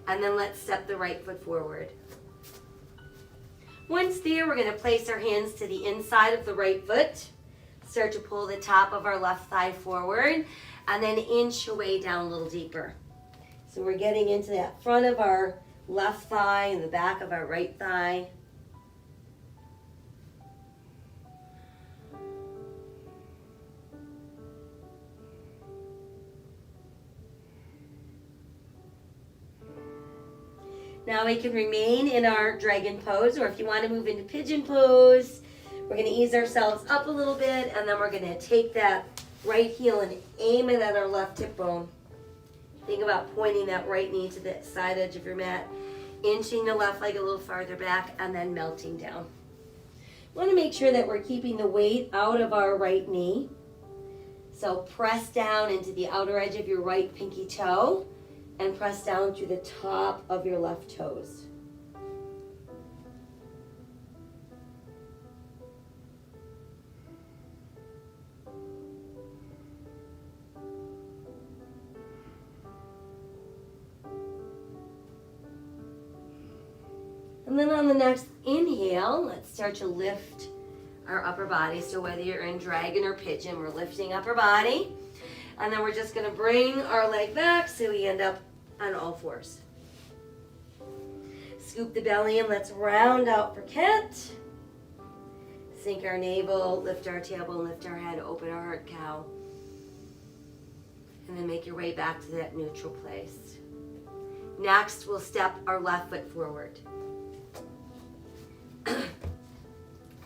And then let's step the right foot forward. Once there, we're going to place our hands to the inside of the right foot. Start to pull the top of our left thigh forward. And then inch your way down a little deeper. So we're getting into that front of our left thigh and the back of our right thigh. Now we can remain in our dragon pose, or if you want to move into pigeon pose, we're going to ease ourselves up a little bit, and then we're going to take that right heel and aim it at our left hip bone. Think about pointing that right knee to the side edge of your mat, inching the left leg a little farther back, and then melting down. We want to make sure that we're keeping the weight out of our right knee. So press down into the outer edge of your right pinky toe, and press down through the top of your left toes. And then on the next inhale, let's start to lift our upper body. So whether you're in dragon or pigeon, we're lifting upper body. And then we're just going to bring our leg back so we end up on all fours. Scoop the belly and let's round out for cat. Sink our navel, lift our tailbone, lift our head, open our heart cow. And then make your way back to that neutral place. Next, we'll step our left foot forward.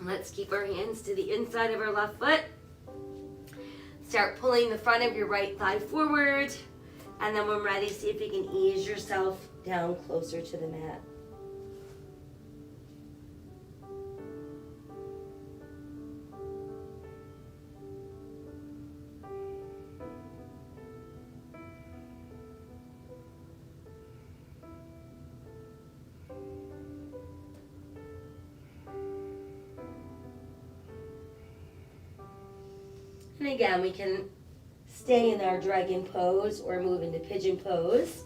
Let's keep our hands to the inside of our left foot. Start pulling the front of your right thigh forward. And then when ready, see if you can ease yourself down closer to the mat. And again, we can stay in our dragon pose or move into pigeon pose.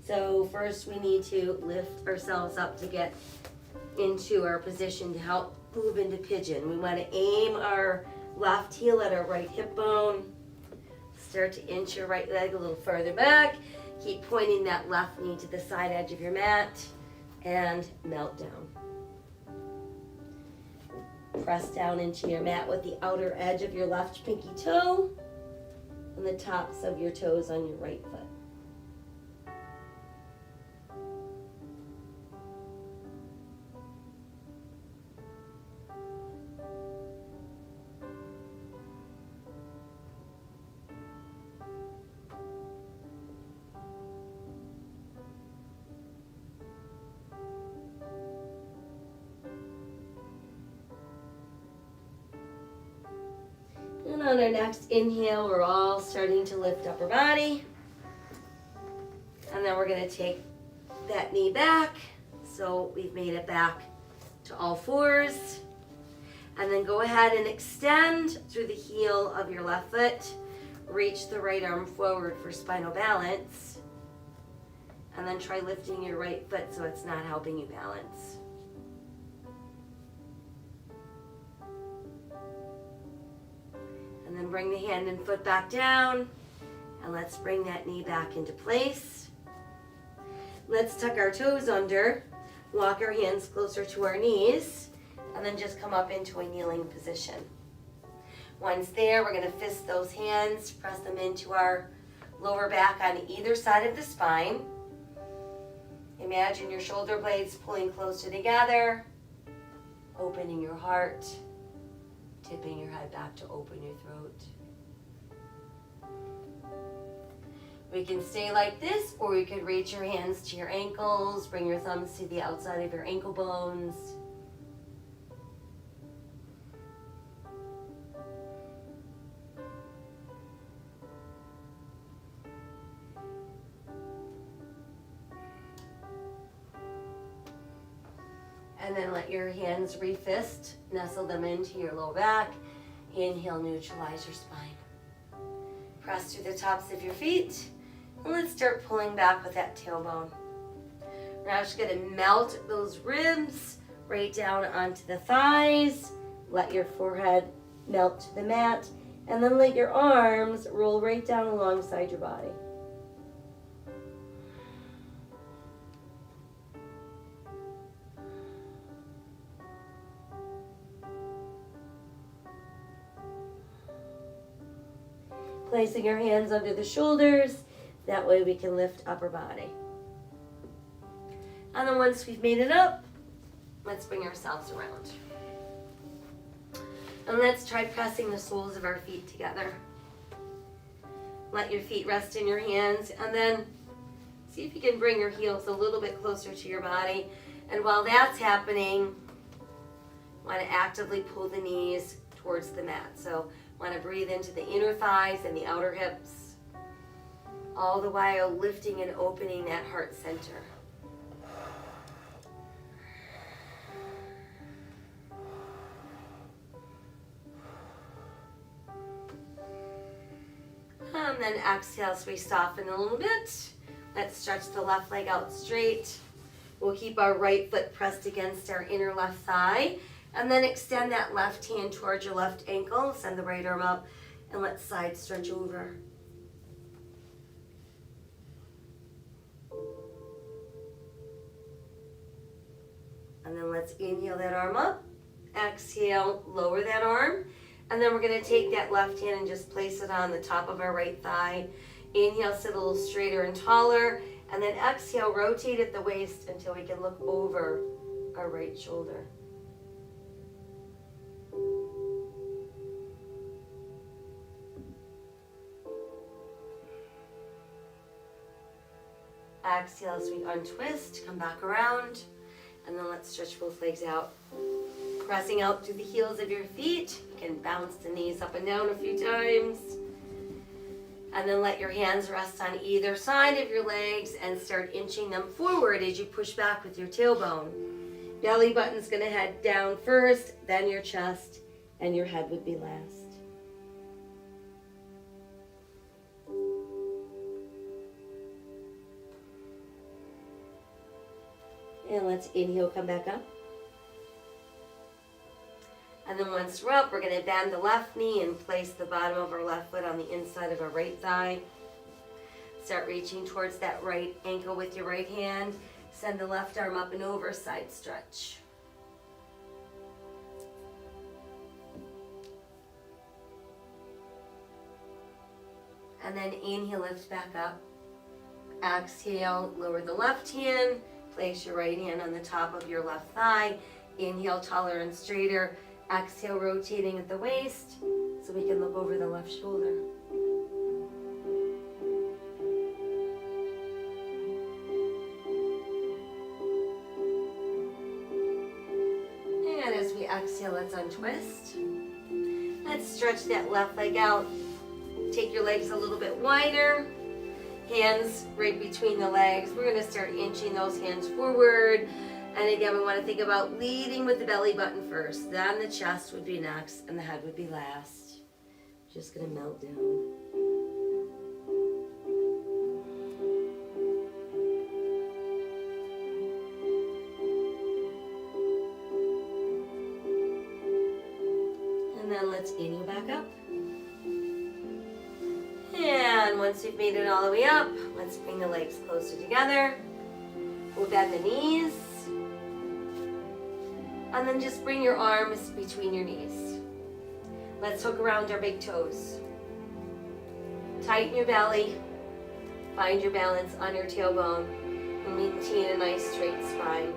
So first we need to lift ourselves up to get into our position to help move into pigeon. We want to aim our left heel at our right hip bone. Start to inch your right leg a little further back. Keep pointing that left knee to the side edge of your mat and melt down. Press down into your mat with the outer edge of your left pinky toe and the tops of your toes on your right foot. And on our next inhale, we're all starting to lift upper body. And then we're going to take that knee back. So we've made it back to all fours. And then go ahead and extend through the heel of your left foot. Reach the right arm forward for spinal balance. And then try lifting your right foot so it's not helping you balance. And then bring the hand and foot back down. And let's bring that knee back into place. Let's tuck our toes under. Walk our hands closer to our knees. And then just come up into a kneeling position. Once there, we're going to fist those hands. Press them into our lower back on either side of the spine. Imagine your shoulder blades pulling closer together. Opening your heart. Tipping your head back to open your throat. We can stay like this, or you could reach your hands to your ankles, bring your thumbs to the outside of your ankle bones. And then let your hands refist, nestle them into your low back. Inhale, neutralize your spine. Press through the tops of your feet. And let's start pulling back with that tailbone. We're now just going to melt those ribs right down onto the thighs. Let your forehead melt to the mat. And then let your arms roll right down alongside your body. Placing your hands under the shoulders. That way we can lift upper body. And then once we've made it up, let's bring ourselves around. And let's try pressing the soles of our feet together. Let your feet rest in your hands, and then see if you can bring your heels a little bit closer to your body. And while that's happening, want to actively pull the knees towards the mat. So want to breathe into the inner thighs and the outer hips, all the while lifting and opening that heart center. And then exhale as we soften a little bit. Let's stretch the left leg out straight. We'll keep our right foot pressed against our inner left thigh. And then extend that left hand towards your left ankle. Send the right arm up. And let's side stretch over. And then let's inhale that arm up. Exhale, lower that arm. And then we're going to take that left hand and just place it on the top of our right thigh. Inhale, sit a little straighter and taller. And then exhale, rotate at the waist until we can look over our right shoulder. Exhale as we untwist, come back around. And then let's stretch both legs out. Pressing out through the heels of your feet. You can bounce the knees up and down a few times. And then let your hands rest on either side of your legs and start inching them forward as you push back with your tailbone. Belly button's going to head down first, then your chest, and your head would be last. And let's inhale, come back up. And then once we're up, we're going to bend the left knee and place the bottom of our left foot on the inside of our right thigh. Start reaching towards that right ankle with your right hand. Send the left arm up and over, side stretch. And then inhale, lift back up. Exhale, lower the left hand. Place your right hand on the top of your left thigh. Inhale, taller and straighter. Exhale, rotating at the waist so we can look over the left shoulder. And as we exhale, let's untwist. Let's stretch that left leg out. Take your legs a little bit wider. Hands right between the legs. We're going to start inching those hands forward. And again, we want to think about leading with the belly button first. Then the chest would be next and the head would be last. Just going to melt down. And then let's inhale back up. And once we've made it all the way up, let's bring the legs closer together. We'll bend the knees. And then just bring your arms between your knees. Let's hook around our big toes. Tighten your belly. Find your balance on your tailbone. And maintain a nice straight spine.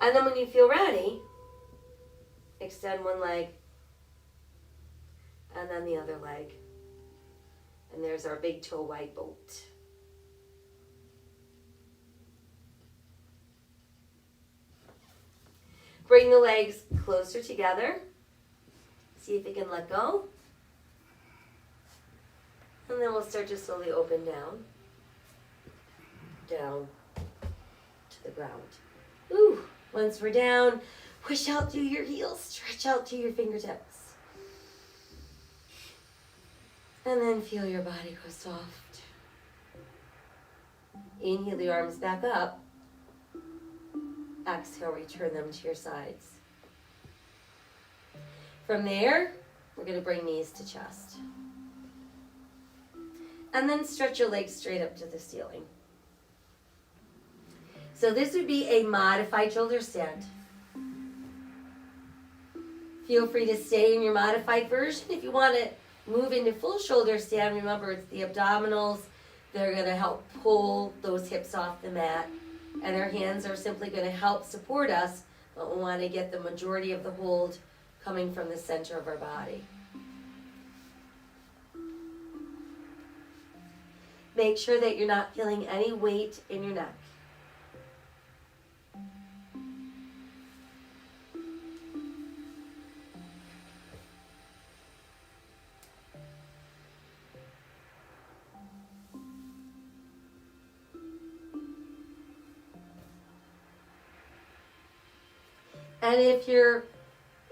And then when you feel ready, extend one leg. And then the other leg. And there's our big toe wide boat. Bring the legs closer together. See if you can let go. And then we'll start to slowly open down. Down to the ground. Ooh, once we're down, push out through your heels, stretch out to your fingertips. And then feel your body go soft. Inhale the arms back up. Exhale, return them to your sides. From there, we're going to bring knees to chest. And then stretch your legs straight up to the ceiling. So this would be a modified shoulder stand. Feel free to stay in your modified version. If you want to move into full shoulder stand, remember it's the abdominals that are going to help pull those hips off the mat. And our hands are simply going to help support us, but we want to get the majority of the hold coming from the center of our body. Make sure that you're not feeling any weight in your neck. And if you're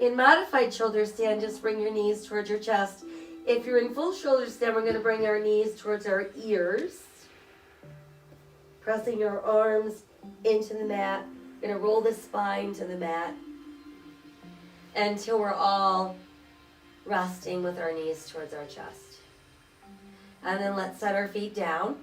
in modified shoulder stand, just bring your knees towards your chest. If you're in full shoulder stand, we're going to bring our knees towards our ears. Pressing your arms into the mat. We're going to roll the spine to the mat until we're all resting with our knees towards our chest. And then let's set our feet down.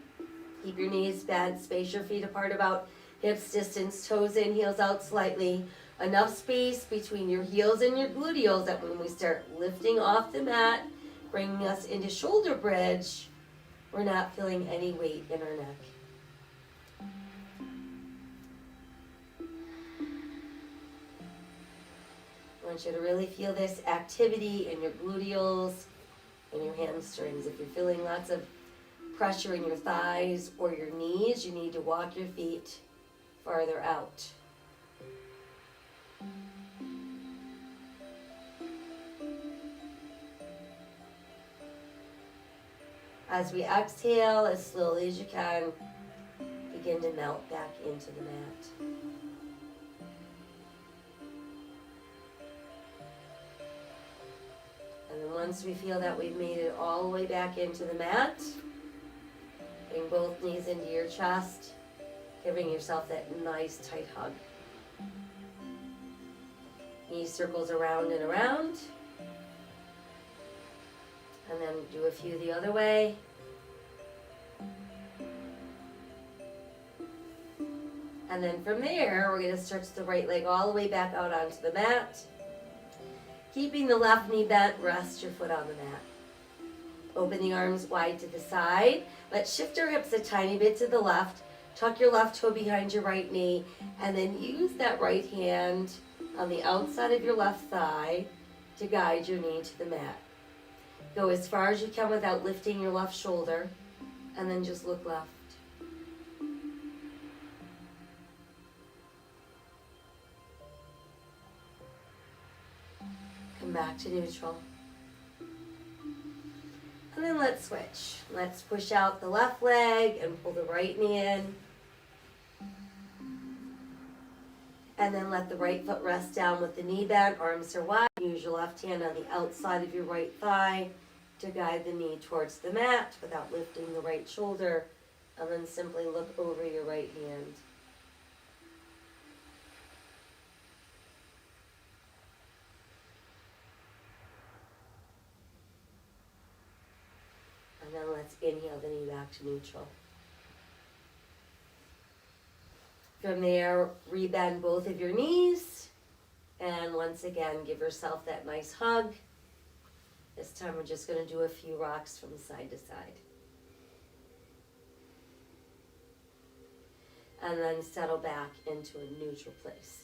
Keep your knees bent. Space your feet apart about hips distance. Toes in, heels out slightly. Enough space between your heels and your gluteals that when we start lifting off the mat, bringing us into shoulder bridge, we're not feeling any weight in our neck. I want you to really feel this activity in your gluteals and your hamstrings. If you're feeling lots of pressure in your thighs or your knees, you need to walk your feet farther out. As we exhale, as slowly as you can, begin to melt back into the mat. And then once we feel that we've made it all the way back into the mat, bring both knees into your chest, giving yourself that nice tight hug. Knee circles around and around. And then do a few the other way. And then from there, we're going to stretch the right leg all the way back out onto the mat. Keeping the left knee bent, rest your foot on the mat. Open the arms wide to the side. Let's shift our hips a tiny bit to the left. Tuck your left toe behind your right knee. And then use that right hand on the outside of your left thigh to guide your knee to the mat. Go as far as you can without lifting your left shoulder, and then just look left. Come back to neutral. And then let's switch. Let's push out the left leg and pull the right knee in. And then let the right foot rest down with the knee bent, arms are wide. Use your left hand on the outside of your right thigh to guide the knee towards the mat without lifting the right shoulder. And then simply look over your right hand. And then let's inhale the knee back to neutral. From there, rebend both of your knees. And once again, give yourself that nice hug. This time we're just going to do a few rocks from side to side. And then settle back into a neutral place.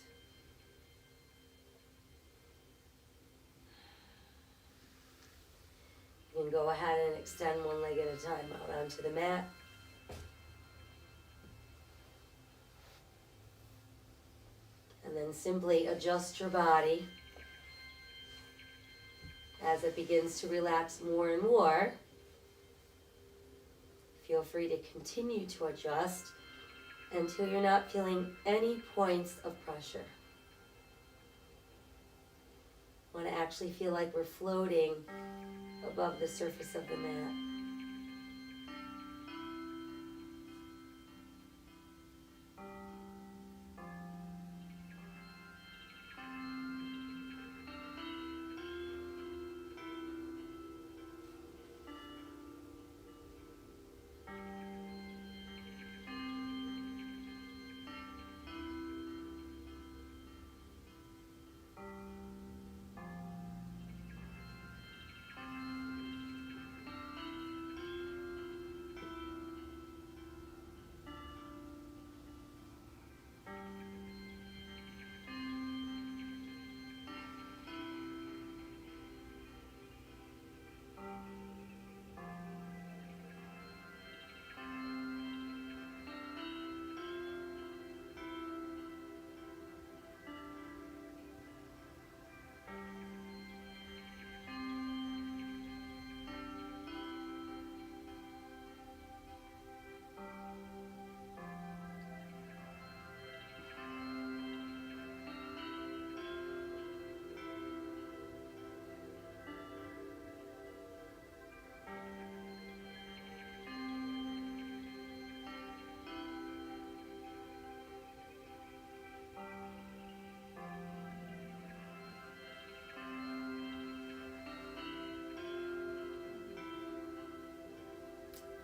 You can go ahead and extend one leg at a time out onto the mat. And then simply adjust your body as it begins to relax more and more. Feel free to continue to adjust until you're not feeling any points of pressure. Want to actually feel like we're floating above the surface of the mat.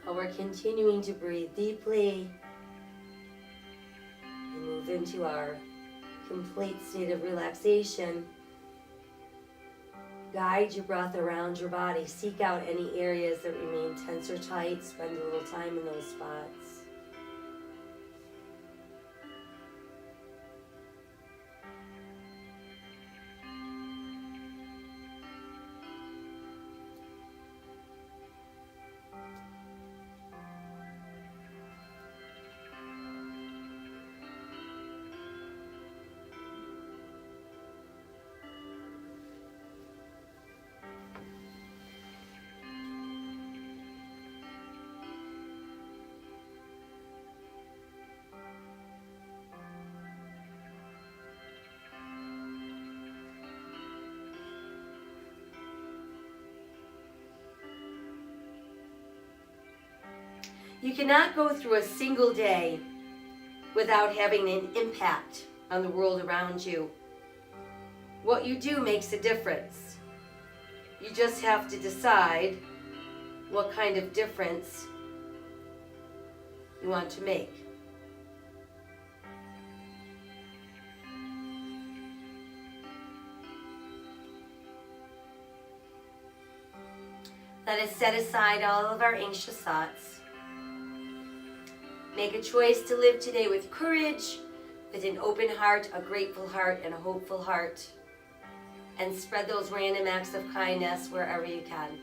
While we're continuing to breathe deeply and move into our complete state of relaxation, guide your breath around your body. Seek out any areas that remain tense or tight. Spend a little time in those spots. You cannot go through a single day without having an impact on the world around you. What you do makes a difference. You just have to decide what kind of difference you want to make. Let us set aside all of our anxious thoughts. Make a choice to live today with courage, with an open heart, a grateful heart, and a hopeful heart. And spread those random acts of kindness wherever you can.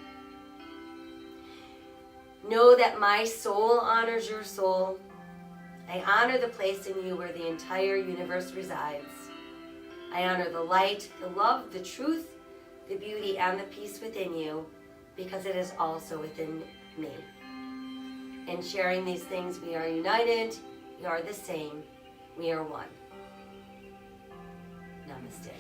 Know that my soul honors your soul. I honor the place in you where the entire universe resides. I honor the light, the love, the truth, the beauty, and the peace within you, because it is also within me. In sharing these things, we are united, we are the same, we are one. Namaste.